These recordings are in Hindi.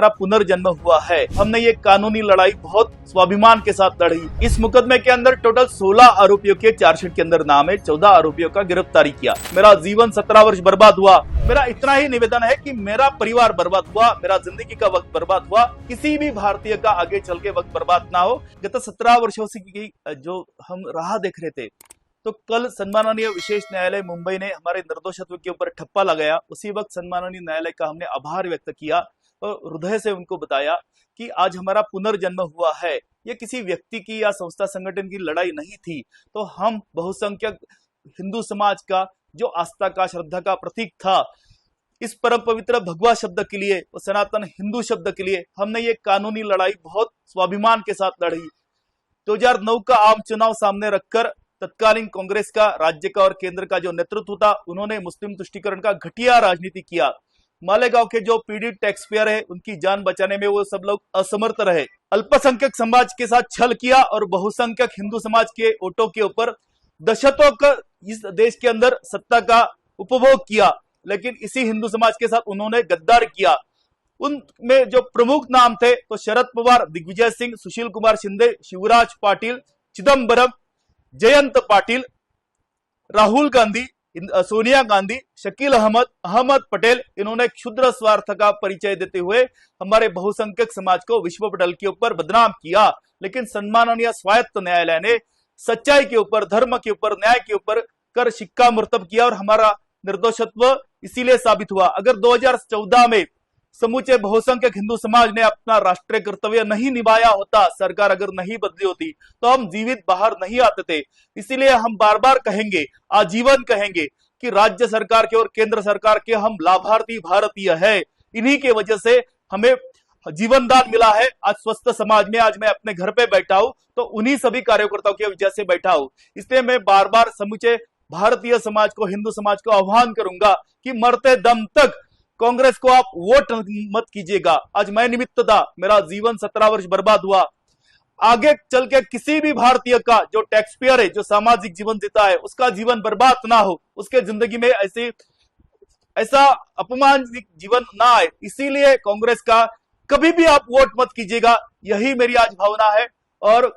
हमारा पुनर्जन्म हुआ है। हमने ये कानूनी लड़ाई बहुत स्वाभिमान के साथ लड़ी। इस मुकदमे के अंदर टोटल 16 आरोपियों के चार्जशीट के अंदर नाम है, 14 आरोपियों का गिरफ्तारी किया। मेरा जीवन 17 वर्ष बर्बाद हुआ। मेरा इतना ही निवेदन है कि मेरा परिवार बर्बाद हुआ, मेरा जिंदगी का वक्त बर्बाद हुआ, किसी भी भारतीय का आगे चल के वक्त बर्बाद ना हो। गत 17 वर्षों से की जो हम राह देख रहे थे, तो कल सम्माननीय विशेष न्यायालय मुंबई ने हमारे निर्दोषत्व के ऊपर ठप्पा लगाया। उसी वक्त सम्माननीय न्यायालय का हमने आभार व्यक्त किया और हृदय से उनको बताया कि आज हमारा पुनर्जन्म हुआ है। ये किसी व्यक्ति की या संस्था संगठन की लड़ाई नहीं थी। तो हम बहुसंख्यक हिंदू समाज का जो आस्था का, श्रद्धा का प्रतीक था, इस परम पवित्र भगवा शब्द के लिए और सनातन हिंदू शब्द के लिए हमने ये कानूनी लड़ाई बहुत स्वाभिमान के साथ लड़ी। 2009 का आम चुनाव सामने रखकर तत्कालीन कांग्रेस का राज्य का और केंद्र का जो नेतृत्व था, उन्होंने मुस्लिम तुष्टीकरण का घटिया राजनीति किया। मालेगांव के जो पीड़ित टैक्स पेयर है, उनकी जान बचाने में वो सब लोग असमर्थ रहे। अल्पसंख्यक समाज के साथ छल किया और बहुसंख्यक हिंदू समाज के वोटों के ऊपर दशकों का इस देश के अंदर सत्ता का उपभोग किया। लेकिन इसी हिंदू समाज के साथ उन्होंने गद्दार किया। उनमें जो प्रमुख नाम थे, तो शरद पवार, दिग्विजय सिंह, सुशील कुमार शिंदे, शिवराज पाटिल, चिदम्बरम, जयंत पाटिल, राहुल गांधी, सोनिया गांधी, शकील अहमद, अहमद पटेल, इन्होंने क्षुद्र स्वार्थ का परिचय देते हुए हमारे बहुसंख्यक समाज को विश्व पटल के ऊपर बदनाम किया। लेकिन सम्माननीय स्वायत्त न्यायालय ने सच्चाई के ऊपर, धर्म के ऊपर, न्याय के ऊपर कर शिक्का मुर्तब किया और हमारा निर्दोषत्व इसीलिए साबित हुआ। अगर 2014 में समूचे बहुसंख्यक हिंदू समाज ने अपना राष्ट्रीय कर्तव्य नहीं निभाया होता, सरकार अगर नहीं बदली होती, तो हम जीवित बाहर नहीं आते थे। इसीलिए हम बार बार कहेंगे, आजीवन कहेंगे कि राज्य सरकार के और केंद्र सरकार के हम लाभार्थी भारतीय है। इन्हीं के वजह से हमें जीवन दान मिला है। आज स्वस्थ समाज में आज मैं अपने घर पे बैठा हूं, तो उन्हीं सभी कार्यकर्ताओं की वजह से बैठा हूं। इसलिए मैं बार बार समूचे भारतीय समाज को, हिंदू समाज को आह्वान करूंगा कि मरते दम तक कांग्रेस को आप वोट मत कीजिएगा। आज मैं निमित्त था, मेरा जीवन 17 वर्ष बर्बाद हुआ। आगे चल के किसी भी भारतीय का जो टैक्स पेयर है, जो सामाजिक जीवन जीता है, उसका जीवन बर्बाद ना हो, उसके जिंदगी में ऐसा अपमानजनक जीवन ना आए। इसीलिए कांग्रेस का कभी भी आप वोट मत कीजिएगा, यही मेरी आज भावना है। और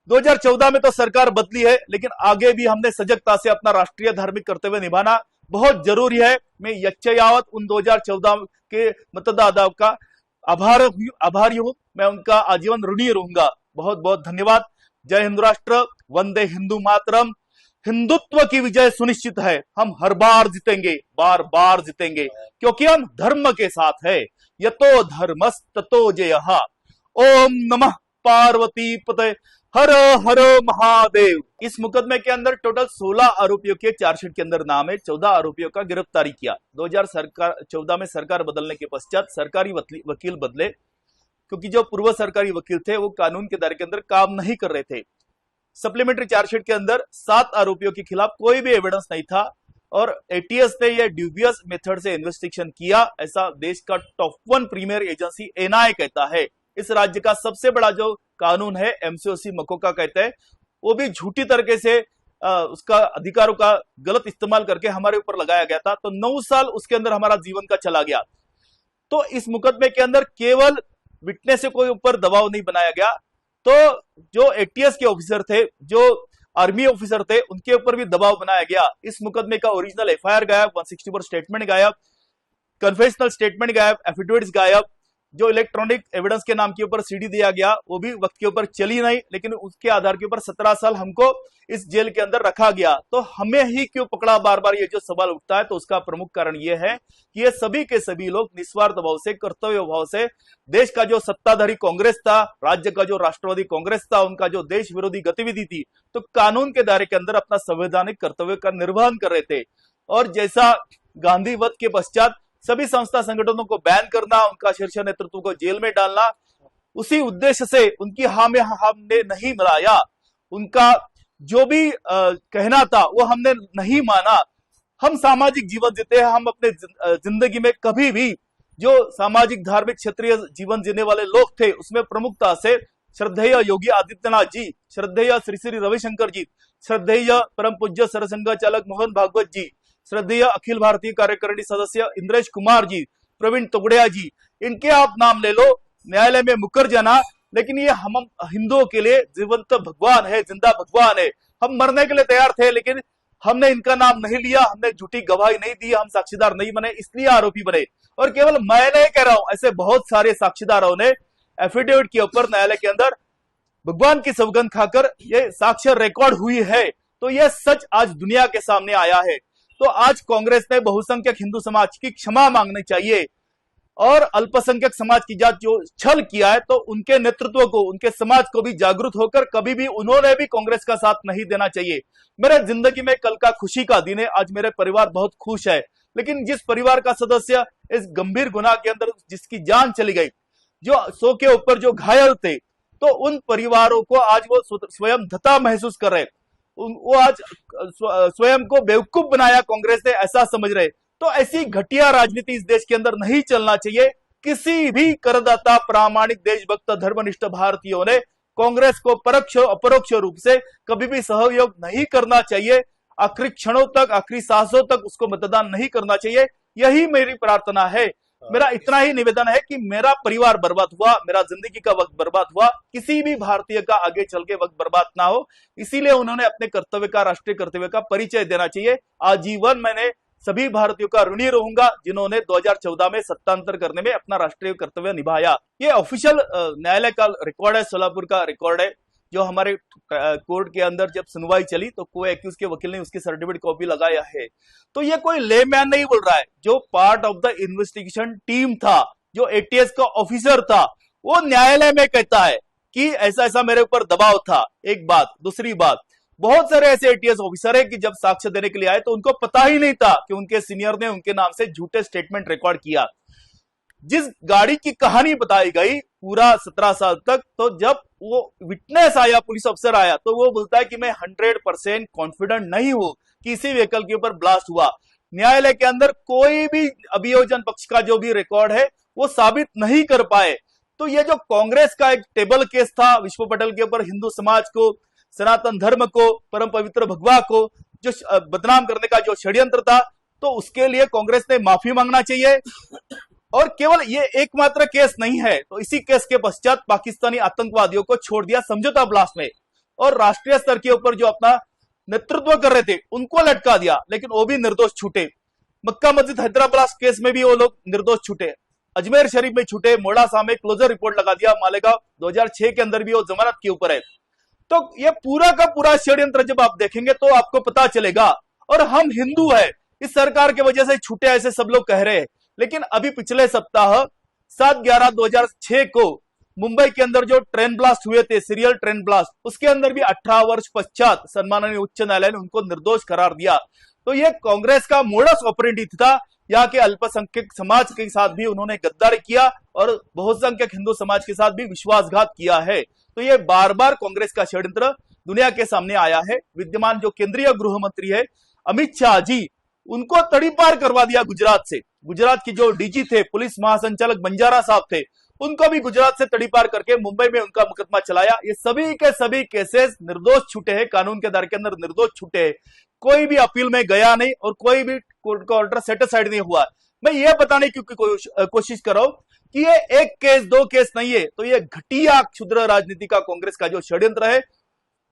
2014 में तो सरकार बदली है, लेकिन आगे भी हमने सजगता से अपना राष्ट्रीय धार्मिक कर्तव्य निभाना बहुत जरूरी है। मैं यच्चयावत उन 2014 के मतदाताओं का आभारी हूं। मैं उनका आजीवन ऋणी रहूंगा। बहुत बहुत धन्यवाद। जय हिंद राष्ट्र, वंदे हिंदू मातरम। हिंदुत्व की विजय सुनिश्चित है। हम हर बार जीतेंगे, बार बार जीतेंगे, क्योंकि हम धर्म के साथ है। यतो धर्मस् ततो जयः। ओम नमः पार्वती पते, हर हर महादेव। इस मुकदमे के अंदर टोटल 16 आरोपियों के चार्जशीट के अंदर नाम है, 14 आरोपियों का गिरफ्तारी किया। 2014 में सरकार बदलने के पश्चात सरकारी वकील बदले, क्योंकि जो पूर्व सरकारी वकील थे वो कानून के दायरे के अंदर काम नहीं कर रहे थे। सप्लीमेंट्री चार्जशीट के अंदर 7 आरोपियों के खिलाफ कोई भी एविडेंस नहीं था और एटीएस ने यह ड्यूबियस मेथड से इन्वेस्टिगेशन किया, ऐसा देश का टॉप 1 प्रीमियर एजेंसी एनआईए कहता है। इस राज्य का सबसे बड़ा जो कानून है, एमसीओसी मकोका कहते हैं, वो भी झूठी तरीके से उसका अधिकारों का गलत इस्तेमाल करके हमारे ऊपर लगाया गया था। तो 9 साल उसके अंदर हमारा जीवन का चला गया। तो इस मुकदमे के अंदर केवल विटनेस से कोई ऊपर दबाव नहीं बनाया गया, तो जो एटीएस के ऑफिसर थे, जो आर्मी ऑफिसर थे, उनके ऊपर भी दबाव बनाया गया। इस मुकदमे का ओरिजिनल एफआईआर गायब, 164 स्टेटमेंट गायब, कन्फेशनल स्टेटमेंट गायब, एफिडेविट्स गायब, जो इलेक्ट्रॉनिक एविडेंस के नाम के ऊपर सीडी दिया गया वो भी वक्त के ऊपर चली नहीं, लेकिन उसके आधार के ऊपर 17 साल हमको इस जेल के अंदर रखा गया। तो हमें ही क्यों पकड़ा, बार बार ये जो सवाल उठता है, तो उसका प्रमुख कारण ये है कि ये सभी के सभी लोग निस्वार्थ भाव से, कर्तव्य भाव से, देश का जो सत्ताधारी कांग्रेस था, राज्य का जो राष्ट्रवादी कांग्रेस था, उनका जो देश विरोधी गतिविधि थी, तो कानून के दायरे के अंदर अपना संवैधानिक कर्तव्य का निर्वहन कर रहे थे। और जैसा गांधी वध के पश्चात सभी संस्था संगठनों को बैन करना, उनका शीर्ष नेतृत्व को जेल में डालना, उसी उद्देश्य से उनकी हामी हमने नहीं मिलाया। उनका जो भी कहना था वो हमने नहीं माना। हम सामाजिक जीवन जीते हैं। हम अपने जिंदगी में कभी भी जो सामाजिक, धार्मिक, क्षेत्रीय जीवन जीने वाले लोग थे, उसमें प्रमुखता से श्रद्धेय योगी आदित्यनाथ जी, श्रद्धेय श्री श्री रविशंकर जी, श्रद्धेय परम पूज्य सरसंघ चालक मोहन भागवत जी, श्रद्धेय अखिल भारतीय कार्यकारिणी सदस्य इंद्रेश कुमार जी, प्रवीण तोगड़िया जी, इनके आप नाम ले लो, न्यायालय में मुकर जाना, लेकिन ये हम हिंदुओं के लिए जीवंत भगवान है, जिंदा भगवान है। हम मरने के लिए तैयार थे, लेकिन हमने इनका नाम नहीं लिया, हमने झूठी गवाही नहीं दी, हम साक्षीदार नहीं बने, इसलिए आरोपी बने। और केवल मैं नहीं कह रहा हूं, ऐसे बहुत सारे साक्षीदारों ने एफिडेविट के ऊपर न्यायालय के अंदर भगवान की सौगंध खाकर ये साक्ष्य रिकॉर्ड हुई है। तो यह सच आज दुनिया के सामने आया है। तो आज कांग्रेस ने बहुसंख्यक हिंदू समाज की क्षमा मांगनी चाहिए, और अल्पसंख्यक समाज की जात जो छल किया है, तो उनके नेतृत्व को, उनके समाज को भी जागरूक होकर कभी भी उन्होंने भी कांग्रेस का साथ नहीं देना चाहिए। मेरे जिंदगी में कल का खुशी का दिन है, आज मेरे परिवार बहुत खुश है, लेकिन जिस परिवार का सदस्य इस गंभीर गुनाह के अंदर जिसकी जान चली गई, जो 100 के ऊपर जो घायल थे, तो उन परिवारों को आज वो स्वयं धता महसूस कर रहे, वो आज स्वयं को बेवकूफ बनाया कांग्रेस ने, ऐसा समझ रहे। तो ऐसी घटिया राजनीति इस देश के अंदर नहीं चलना चाहिए। किसी भी करदाता, प्रामाणिक, देशभक्त, धर्मनिष्ठ भारतीयों ने कांग्रेस को परोक्ष अपरोक्ष रूप से कभी भी सहयोग नहीं करना चाहिए। आखिरी क्षणों तक, आखिरी सांसों तक उसको मतदान नहीं करना चाहिए। यही मेरी प्रार्थना है। मेरा इतना ही निवेदन है कि मेरा परिवार बर्बाद हुआ, मेरा जिंदगी का वक्त बर्बाद हुआ, किसी भी भारतीय का आगे चल के वक्त बर्बाद ना हो, इसीलिए उन्होंने अपने कर्तव्य का, राष्ट्रीय कर्तव्य का परिचय देना चाहिए। आजीवन मैंने सभी भारतीयों का ऋणी रहूंगा जिन्होंने 2014 में सत्तांतर करने में अपना राष्ट्रीय कर्तव्य निभाया। ये ऑफिशियल न्यायालय का रिकॉर्ड है, सोलापुर का रिकॉर्ड है, जो हमारे कोर्ट के अंदर जब सुनवाई चली तो कोई एक्यूज के वकील ने उसकी सर्टिफिकेट कॉपी लगाया है। तो ये कोई लेमैन नहीं बोल रहा है, जो part of the investigation team था, जो एटीएस का ऑफिसर था, वो न्यायालय में कहता है कि ऐसा ऐसा मेरे ऊपर दबाव था। एक बात। दूसरी बात, बहुत सारे ऐसे एटीएस ऑफिसर है कि जब साक्ष्य देने के लिए आए तो उनको पता ही नहीं था कि उनके सीनियर ने उनके नाम से झूठे स्टेटमेंट रिकॉर्ड किया। जिस गाड़ी की कहानी बताई गई पूरा 17 साल तक, तो जब वो विटनेस आया, पुलिस अफसर आया, तो वो बोलता है कि मैं 100% कॉन्फिडेंट नहीं हूं कि इसी व्हीकल के ऊपर ब्लास्ट हुआ। न्यायालय के अंदर कोई भी अभियोजन पक्ष का जो भी रिकॉर्ड है वो साबित नहीं कर पाए। तो ये जो कांग्रेस का एक टेबल केस था विश्व पटेल के ऊपर, हिंदू समाज को, सनातन धर्म को, परम पवित्र भगवा को जो बदनाम करने का जो षड्यंत्र था, तो उसके लिए कांग्रेस ने माफी मांगना चाहिए। और केवल ये एकमात्र केस नहीं है, तो इसी केस के पश्चात पाकिस्तानी आतंकवादियों को छोड़ दिया समझौता ब्लास्ट में, और राष्ट्रीय स्तर के ऊपर जो अपना नेतृत्व कर रहे थे उनको लटका दिया, लेकिन वो भी निर्दोष छूटे। मक्का मस्जिद हैदराबाद केस में भी वो लोग निर्दोष छूटे, अजमेर शरीफ में छूटे, मोड़ासा में क्लोजर रिपोर्ट लगा दिया, मालेगांव 2006 के अंदर भी वो जमानत के ऊपर है। तो ये पूरा का पूरा षड्यंत्र जब आप देखेंगे तो आपको पता चलेगा। और हम हिंदू है, इस सरकार की वजह से छूटे ऐसे सब लोग कह रहे हैं, लेकिन अभी पिछले सप्ताह 7/11/2006 को मुंबई के अंदर जो ट्रेन ब्लास्ट हुए थे, सीरियल ट्रेन ब्लास्ट, उसके अंदर भी 18 वर्ष पश्चात सम्माननीय उच्च न्यायालय ने उनको निर्दोष करार दिया। तो ये कांग्रेस का मोडस ऑपरेंडी था। यहाँ के अल्पसंख्यक समाज के साथ भी उन्होंने गद्दारी किया और बहुसंख्यक हिंदू समाज के साथ भी विश्वासघात किया है। तो ये बार बार कांग्रेस का षड्यंत्र दुनिया के सामने आया है। विद्यमान जो केंद्रीय गृह मंत्री है अमित शाह जी, उनको तड़ीपार करवा दिया गुजरात से। गुजरात की जो डीजी थे, पुलिस महासंचालक बंजारा साहब थे, उनको भी गुजरात से तड़ीपार करके मुंबई में उनका मुकदमा चलाया। ये सभी के सभी केसेस निर्दोष छूटे हैं, कानून के दायरे के अंदर निर्दोष छूटे हैं। कोई भी अपील में गया नहीं और कोई भी कोर्ट का ऑर्डर सेटिस्फाइड नहीं हुआ। मैं ये बताने की कोशिश कर रहा हूं कि ये एक केस, दो केस नहीं है, तो ये घटिया क्षुद्र राजनीति का कांग्रेस का जो षड्यंत्र है,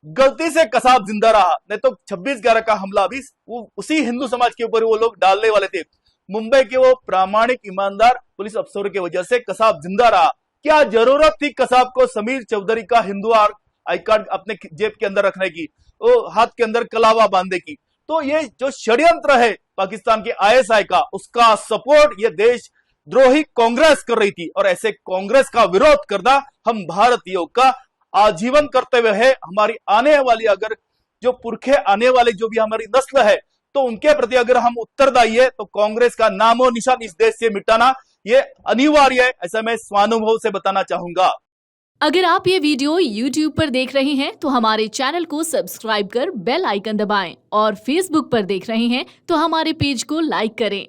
गलती से कसाब जिंदा रहा, नहीं तो 26/11 का हमला भी उसी हिंदू समाज के ऊपर वो लोग डालने वाले थे। मुंबई के वो प्रामाणिक ईमानदार पुलिस अफसरों की वजह से कसाब जिंदा रहा। क्या जरूरत थी कसाब को समीर चौधरी का हिंदू आई कार्ड अपने जेब के अंदर रखने की, वो हाथ के अंदर कलावा बांधने की? तो ये जो षड्यंत्र है पाकिस्तान के आईएसआई का, उसका सपोर्ट ये देश द्रोही कांग्रेस कर रही थी, और ऐसे कांग्रेस का विरोध करना हम भारतीयों का आजीवन कर्तव्य है। हमारी आने वाली अगर जो पुरखे, आने वाली जो भी हमारी नस्ल है, तो उनके प्रति अगर हम उत्तरदायी है, तो कांग्रेस का नामो निशान इस देश से मिटाना ये अनिवार्य है, ऐसा मैं स्वानुभव से बताना चाहूंगा। अगर आप ये वीडियो YouTube पर देख रहे हैं तो हमारे चैनल को सब्सक्राइब कर बेल आइकन दबाएं, और Facebook पर देख रहे हैं तो हमारे पेज को लाइक करें।